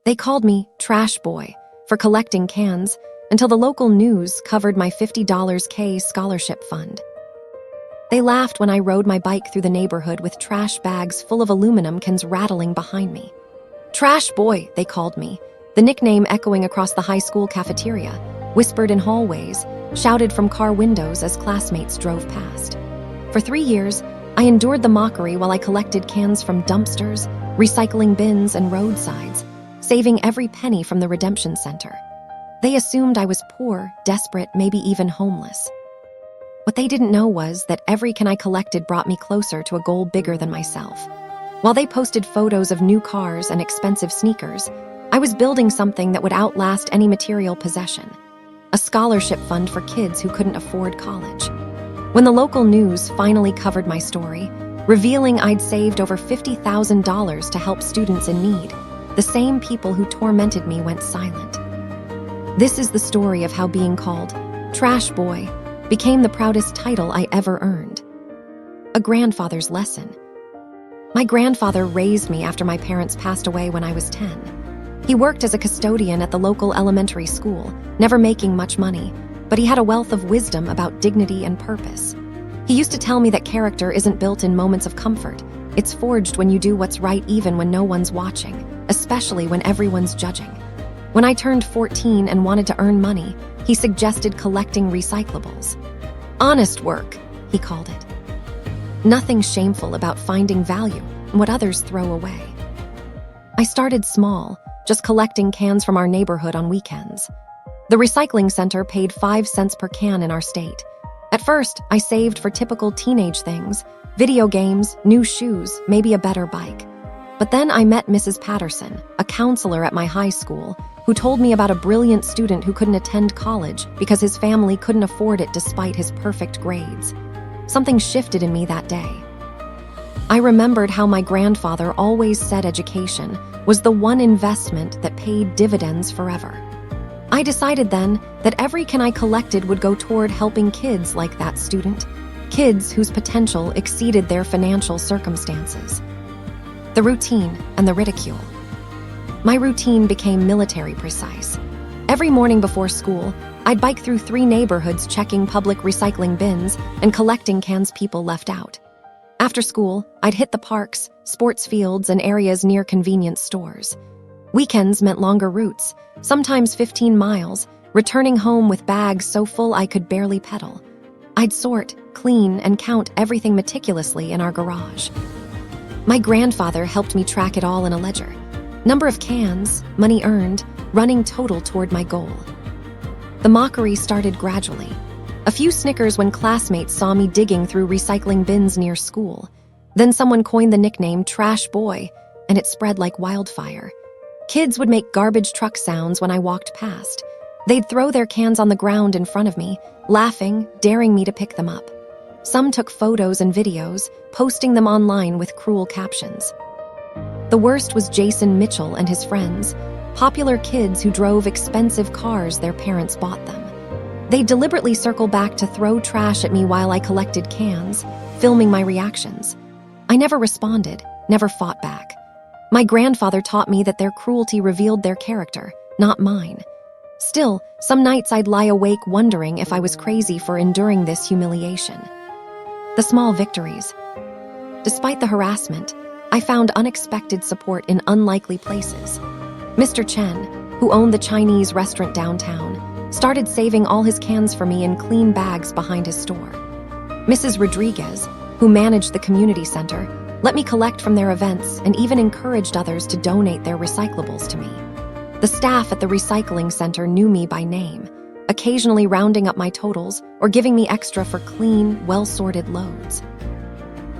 They called me Trash Boy for collecting cans until the local news covered my $50K scholarship fund. They laughed when I rode my bike through the neighborhood with trash bags full of aluminum cans rattling behind me. Trash Boy, they called me, the nickname echoing across the high school cafeteria, whispered in hallways, shouted from car windows as classmates drove past. For 3 years, I endured the mockery while I collected cans from dumpsters, recycling bins, and roadsides, saving every penny from the redemption center. They assumed I was poor, desperate, maybe even homeless. What they didn't know was that every can I collected brought me closer to a goal bigger than myself. While they posted photos of new cars and expensive sneakers, I was building something that would outlast any material possession: a scholarship fund for kids who couldn't afford college. When the local news finally covered my story, revealing I'd saved over $50,000 to help students in need, the same people who tormented me went silent. This is the story of how being called Trash Boy became the proudest title I ever earned. A grandfather's lesson. My grandfather raised me after my parents passed away when I was 10. He worked as a custodian at the local elementary school, never making much money, but he had a wealth of wisdom about dignity and purpose. He used to tell me that character isn't built in moments of comfort. It's forged when you do what's right even when no one's watching, especially when everyone's judging. When I turned 14 and wanted to earn money, he suggested collecting recyclables. Honest work, he called it. Nothing shameful about finding value in what others throw away. I started small, just collecting cans from our neighborhood on weekends. The recycling center paid 5 cents per can in our state. At first, I saved for typical teenage things: video games, new shoes, maybe a better bike. But then I met Mrs. Patterson, a counselor at my high school, who told me about a brilliant student who couldn't attend college because his family couldn't afford it despite his perfect grades. Something shifted in me that day. I remembered how my grandfather always said education was the one investment that paid dividends forever. I decided then that every can I collected would go toward helping kids like that student, kids whose potential exceeded their financial circumstances. The routine and the ridicule. My routine became military precise. Every morning before school, I'd bike through 3 neighborhoods checking public recycling bins and collecting cans people left out. After school, I'd hit the parks, sports fields, and areas near convenience stores. Weekends meant longer routes, sometimes 15 miles, returning home with bags so full I could barely pedal. I'd sort, clean, and count everything meticulously in our garage. My grandfather helped me track it all in a ledger. Number of cans, money earned, running total toward my goal. The mockery started gradually. A few snickers when classmates saw me digging through recycling bins near school. Then someone coined the nickname Trash Boy, and it spread like wildfire. Kids would make garbage truck sounds when I walked past. They'd throw their cans on the ground in front of me, laughing, daring me to pick them up. Some took photos and videos, posting them online with cruel captions. The worst was Jason Mitchell and his friends, popular kids who drove expensive cars their parents bought them. They'd deliberately circle back to throw trash at me while I collected cans, filming my reactions. I never responded, never fought back. My grandfather taught me that their cruelty revealed their character, not mine. Still, some nights I'd lie awake wondering if I was crazy for enduring this humiliation. The small victories. Despite the harassment, I found unexpected support in unlikely places. Mr. Chen, who owned the Chinese restaurant downtown, started saving all his cans for me in clean bags behind his store. Mrs. Rodriguez, who managed the community center, let me collect from their events and even encouraged others to donate their recyclables to me. The staff at the recycling center knew me by name, occasionally rounding up my totals or giving me extra for clean, well-sorted loads.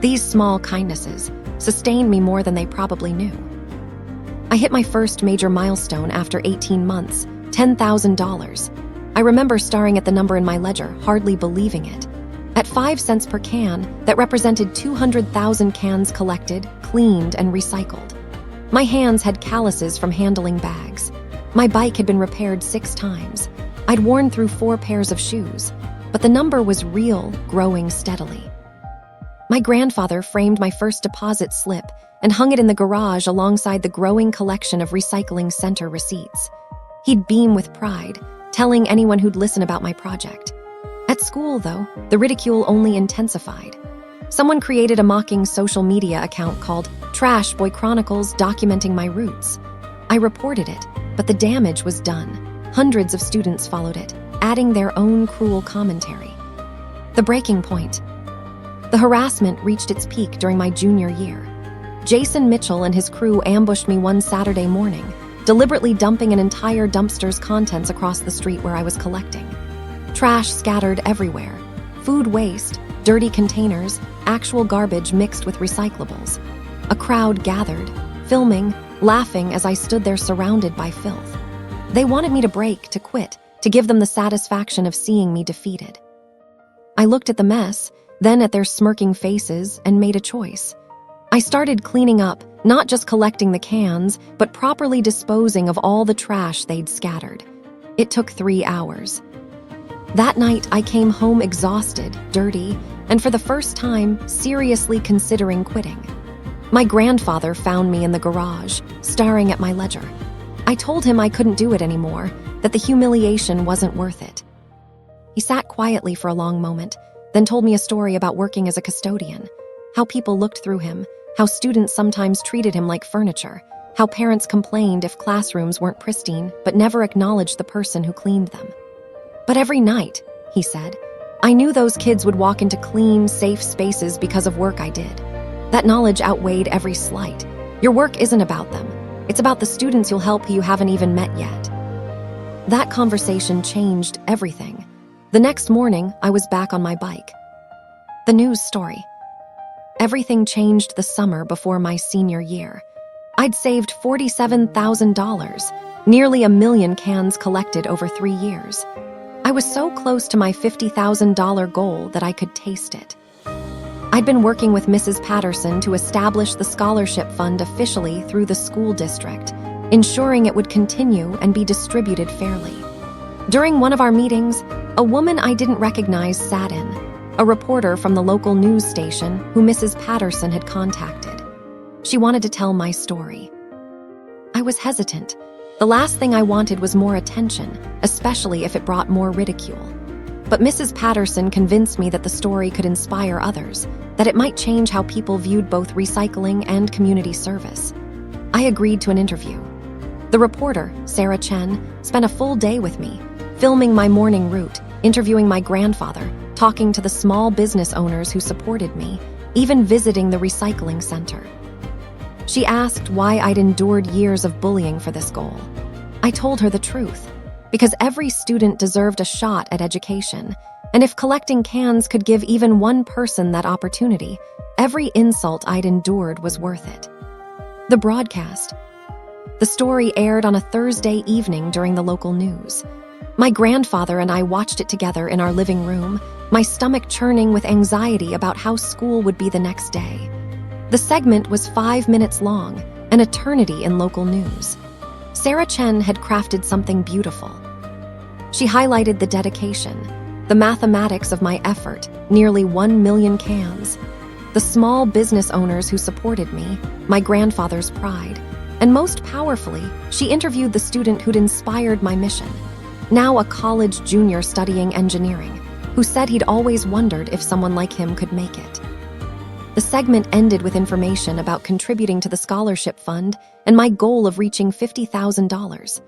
These small kindnesses sustained me more than they probably knew. I hit my first major milestone after 18 months, $10,000. I remember staring at the number in my ledger, hardly believing it. At 5 cents per can, that represented 200,000 cans collected, cleaned, and recycled. My hands had calluses from handling bags. My bike had been repaired 6 times. I'd worn through 4 pairs of shoes, but the number was real, growing steadily. My grandfather framed my first deposit slip and hung it in the garage alongside the growing collection of recycling center receipts. He'd beam with pride, telling anyone who'd listen about my project. At school, though, the ridicule only intensified. Someone created a mocking social media account called Trash Boy Chronicles documenting my roots. I reported it, but the damage was done. Hundreds of students followed it, adding their own cruel commentary. The breaking point. The harassment reached its peak during my junior year. Jason Mitchell and his crew ambushed me one Saturday morning, deliberately dumping an entire dumpster's contents across the street where I was collecting. Trash scattered everywhere. Food waste, dirty containers, actual garbage mixed with recyclables. A crowd gathered, filming, laughing as I stood there surrounded by filth. They wanted me to break, to quit, to give them the satisfaction of seeing me defeated. I looked at the mess, then at their smirking faces, and made a choice. I started cleaning up, not just collecting the cans, but properly disposing of all the trash they'd scattered. It took 3 hours. That night, I came home exhausted, dirty, and for the first time, seriously considering quitting. My grandfather found me in the garage, staring at my ledger. I told him I couldn't do it anymore, that the humiliation wasn't worth it. He sat quietly for a long moment, then told me a story about working as a custodian, how people looked through him, how students sometimes treated him like furniture, how parents complained if classrooms weren't pristine but never acknowledged the person who cleaned them. But every night, he said, I knew those kids would walk into clean, safe spaces because of work I did. That knowledge outweighed every slight. Your work isn't about them. It's about the students you'll help who you haven't even met yet. That conversation changed everything. The next morning, I was back on my bike. The news story. Everything changed the summer before my senior year. I'd saved $47,000, nearly 1 million cans collected over 3 years. I was so close to my $50,000 goal that I could taste it. I'd been working with Mrs. Patterson to establish the scholarship fund officially through the school district, ensuring it would continue and be distributed fairly. During one of our meetings, a woman I didn't recognize sat in, a reporter from the local news station who Mrs. Patterson had contacted. She wanted to tell my story. I was hesitant. The last thing I wanted was more attention, especially if it brought more ridicule. But Mrs. Patterson convinced me that the story could inspire others, that it might change how people viewed both recycling and community service. I agreed to an interview. The reporter, Sarah Chen, spent a full day with me, filming my morning route, interviewing my grandfather, talking to the small business owners who supported me, even visiting the recycling center. She asked why I'd endured years of bullying for this goal. I told her the truth, because every student deserved a shot at education, and if collecting cans could give even one person that opportunity, every insult I'd endured was worth it. The broadcast. The story aired on a Thursday evening during the local news. My grandfather and I watched it together in our living room, my stomach churning with anxiety about how school would be the next day. The segment was 5 minutes long, an eternity in local news. Sarah Chen had crafted something beautiful. She highlighted the dedication, the mathematics of my effort, nearly 1 million cans, the small business owners who supported me, my grandfather's pride, and most powerfully, she interviewed the student who'd inspired my mission, now a college junior studying engineering, who said he'd always wondered if someone like him could make it. The segment ended with information about contributing to the scholarship fund and my goal of reaching $50,000.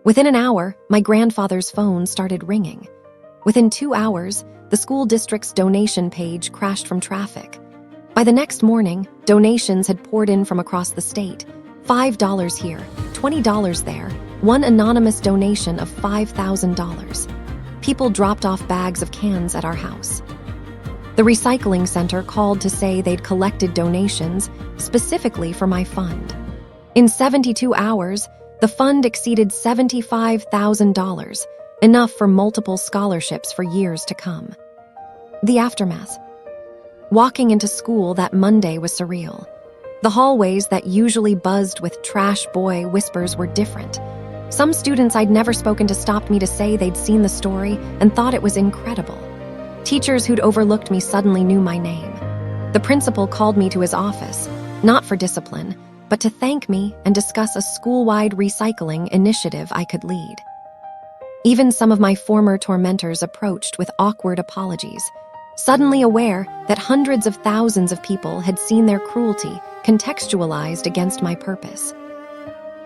Within an hour, my grandfather's phone started ringing. Within 2 hours, the school district's donation page crashed from traffic. By the next morning, donations had poured in from across the state. $5 here, $20 there, one anonymous donation of $5,000. People dropped off bags of cans at our house. The recycling center called to say they'd collected donations specifically for my fund. In 72 hours, the fund exceeded $75,000, enough for multiple scholarships for years to come. The aftermath. Walking into school that Monday was surreal. The hallways that usually buzzed with trash boy whispers were different. Some students I'd never spoken to stopped me to say they'd seen the story and thought it was incredible. Teachers who'd overlooked me suddenly knew my name. The principal called me to his office, not for discipline, but to thank me and discuss a school-wide recycling initiative I could lead. Even some of my former tormentors approached with awkward apologies, suddenly aware that hundreds of thousands of people had seen their cruelty contextualized against my purpose.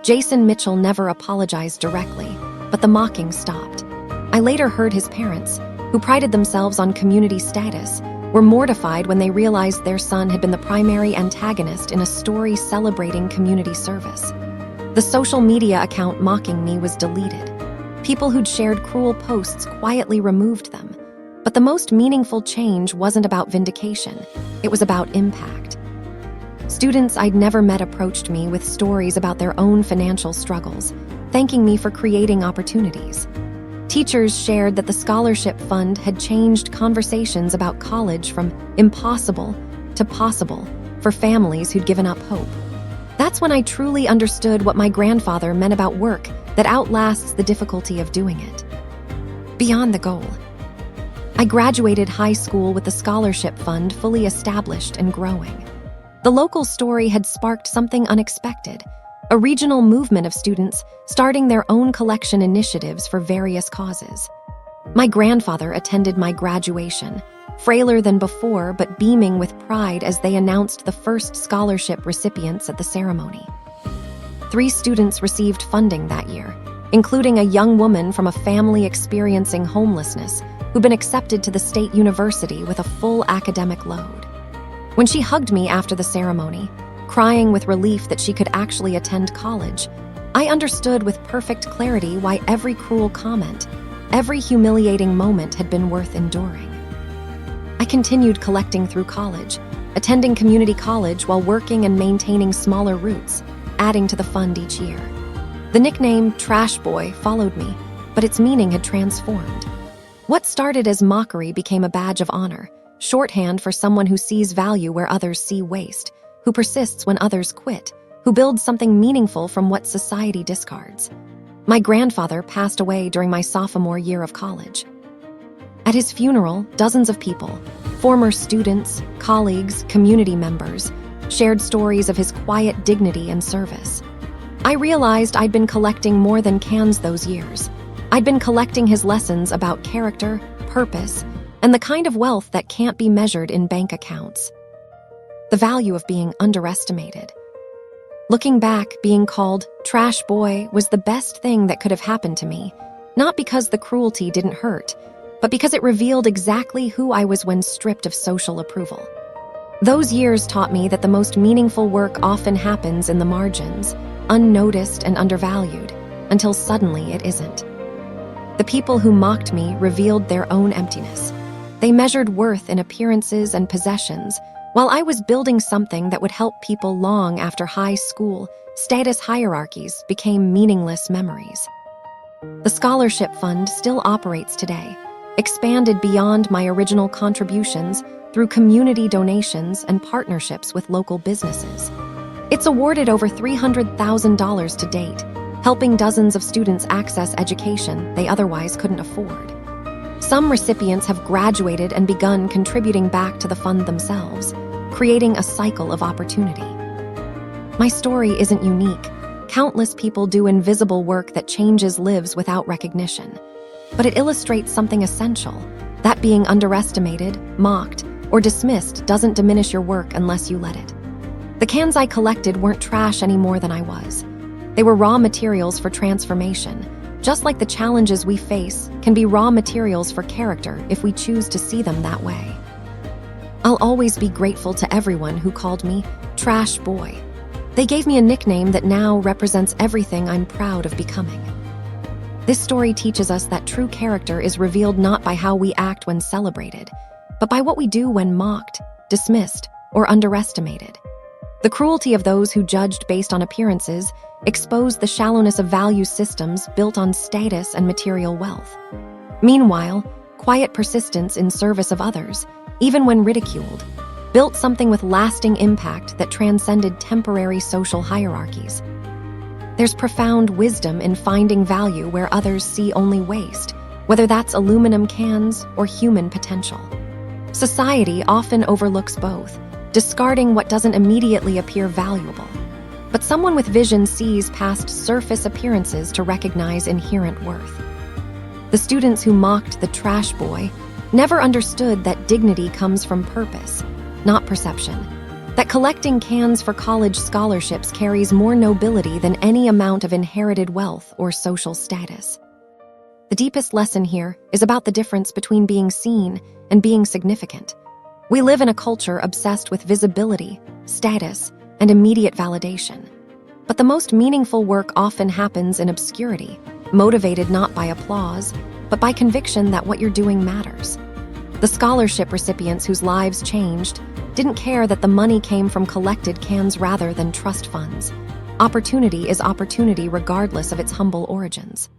Jason Mitchell never apologized directly, but the mocking stopped. I later heard his parents, who prided themselves on community status, were mortified when they realized their son had been the primary antagonist in a story celebrating community service. The social media account mocking me was deleted. People who'd shared cruel posts quietly removed them. But the most meaningful change wasn't about vindication, it was about impact. Students I'd never met approached me with stories about their own financial struggles, thanking me for creating opportunities. Teachers shared that the scholarship fund had changed conversations about college from impossible to possible for families who'd given up hope. That's when I truly understood what my grandfather meant about work that outlasts the difficulty of doing it. Beyond the goal, I graduated high school with the scholarship fund fully established and growing. The local story had sparked something unexpected, a regional movement of students starting their own collection initiatives for various causes. My grandfather attended my graduation, frailer than before but beaming with pride as they announced the first scholarship recipients at the ceremony. 3 students received funding that year, including a young woman from a family experiencing homelessness who'd been accepted to the state university with a full academic load. When she hugged me after the ceremony, crying with relief that she could actually attend college, I understood with perfect clarity why every cruel comment, every humiliating moment had been worth enduring. I continued collecting through college, attending community college while working and maintaining smaller routes, adding to the fund each year. The nickname Trash Boy followed me, but its meaning had transformed. What started as mockery became a badge of honor, shorthand for someone who sees value where others see waste, who persists when others quit, who builds something meaningful from what society discards. My grandfather passed away during my sophomore year of college. At his funeral, dozens of people, former students, colleagues, community members, shared stories of his quiet dignity and service. I realized I'd been collecting more than cans those years. I'd been collecting his lessons about character, purpose, and the kind of wealth that can't be measured in bank accounts. The value of being underestimated. Looking back, being called Trash Boy was the best thing that could have happened to me, not because the cruelty didn't hurt, but because it revealed exactly who I was when stripped of social approval. Those years taught me that the most meaningful work often happens in the margins, unnoticed and undervalued, until suddenly it isn't. The people who mocked me revealed their own emptiness. They measured worth in appearances and possessions, while I was building something that would help people long after high school status hierarchies became meaningless memories. The scholarship fund still operates today, expanded beyond my original contributions through community donations and partnerships with local businesses. It's awarded over $300,000 to date, helping dozens of students access education they otherwise couldn't afford. Some recipients have graduated and begun contributing back to the fund themselves, creating a cycle of opportunity. My story isn't unique. Countless people do invisible work that changes lives without recognition. But it illustrates something essential, that being underestimated, mocked, or dismissed doesn't diminish your work unless you let it. The cans I collected weren't trash any more than I was. They were raw materials for transformation, just like the challenges we face can be raw materials for character if we choose to see them that way. I'll always be grateful to everyone who called me Trash Boy. They gave me a nickname that now represents everything I'm proud of becoming. This story teaches us that true character is revealed not by how we act when celebrated, but by what we do when mocked, dismissed, or underestimated. The cruelty of those who judged based on appearances exposed the shallowness of value systems built on status and material wealth. Meanwhile, quiet persistence in service of others, even when ridiculed, built something with lasting impact that transcended temporary social hierarchies. There's profound wisdom in finding value where others see only waste, whether that's aluminum cans or human potential. Society often overlooks both, discarding what doesn't immediately appear valuable. But someone with vision sees past surface appearances to recognize inherent worth. The students who mocked the trash boy never understood that dignity comes from purpose, not perception. That collecting cans for college scholarships carries more nobility than any amount of inherited wealth or social status. The deepest lesson here is about the difference between being seen and being significant. We live in a culture obsessed with visibility, status, and immediate validation. But the most meaningful work often happens in obscurity, motivated not by applause, but by conviction that what you're doing matters. The scholarship recipients whose lives changed didn't care that the money came from collected cans rather than trust funds. Opportunity is opportunity regardless of its humble origins.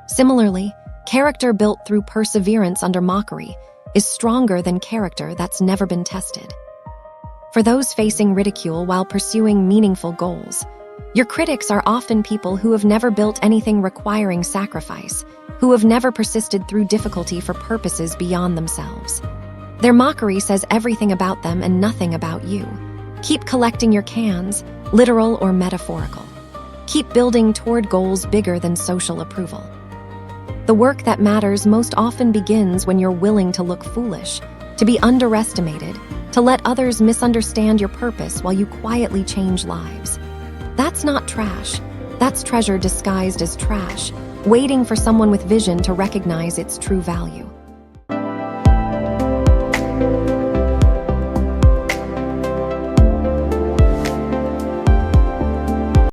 Similarly, character built through perseverance under mockery is stronger than character that's never been tested. For those facing ridicule while pursuing meaningful goals, your critics are often people who have never built anything requiring sacrifice, who have never persisted through difficulty for purposes beyond themselves. Their mockery says everything about them and nothing about you. Keep collecting your cans, literal or metaphorical. Keep building toward goals bigger than social approval. The work that matters most often begins when you're willing to look foolish, to be underestimated, to let others misunderstand your purpose while you quietly change lives. That's not trash. That's treasure disguised as trash, waiting for someone with vision to recognize its true value.